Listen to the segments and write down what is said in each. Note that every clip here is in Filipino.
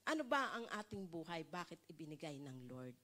Ano ba ang ating buhay? Bakit ibinigay ng Lord?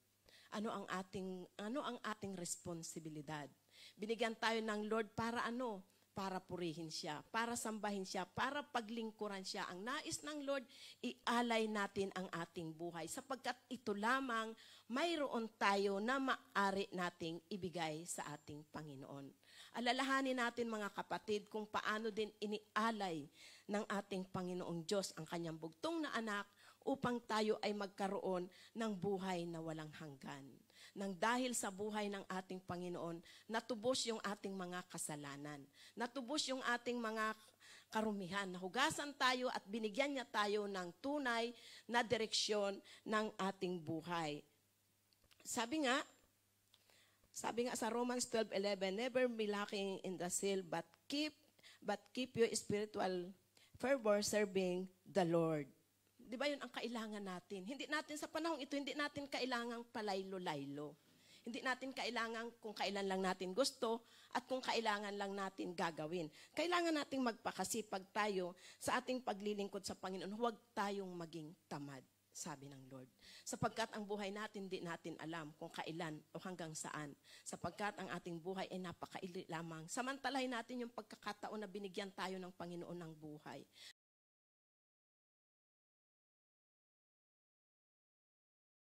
Ano ang ating responsibilidad? Binigyan tayo ng Lord para ano? Para purihin siya, para sambahin siya, para paglingkuran siya. Ang nais ng Lord, ialay natin ang ating buhay sapagkat ito lamang mayroon tayo na maaari nating ibigay sa ating Panginoon. Alalahanin natin mga kapatid kung paano din inialay ng ating Panginoong Diyos ang kanyang bugtong na anak upang tayo ay magkaroon ng buhay na walang hanggan. Nang dahil sa buhay ng ating Panginoon, natubos yung ating mga kasalanan. Natubos yung ating mga karumihan. Nahugasan tayo at binigyan niya tayo ng tunay na direksyon ng ating buhay. Sabi nga sa Romans 12:11, never be lacking in the zeal, but keep your spiritual fervor serving the Lord. Di ba yun ang kailangan natin? Hindi natin sa panahong ito, hindi natin kailangang palaylo-laylo. Hindi natin kailangan kung kailan lang natin gusto at kung kailangan lang natin gagawin. Kailangan nating magpakasipag tayo sa ating paglilingkod sa Panginoon. Huwag tayong maging tamad, sabi ng Lord. Sapagkat ang buhay natin, di natin alam kung kailan o hanggang saan. Sapagkat ang ating buhay ay napakaili lamang. Samantalahin natin yung pagkakataon na binigyan tayo ng Panginoon ng buhay.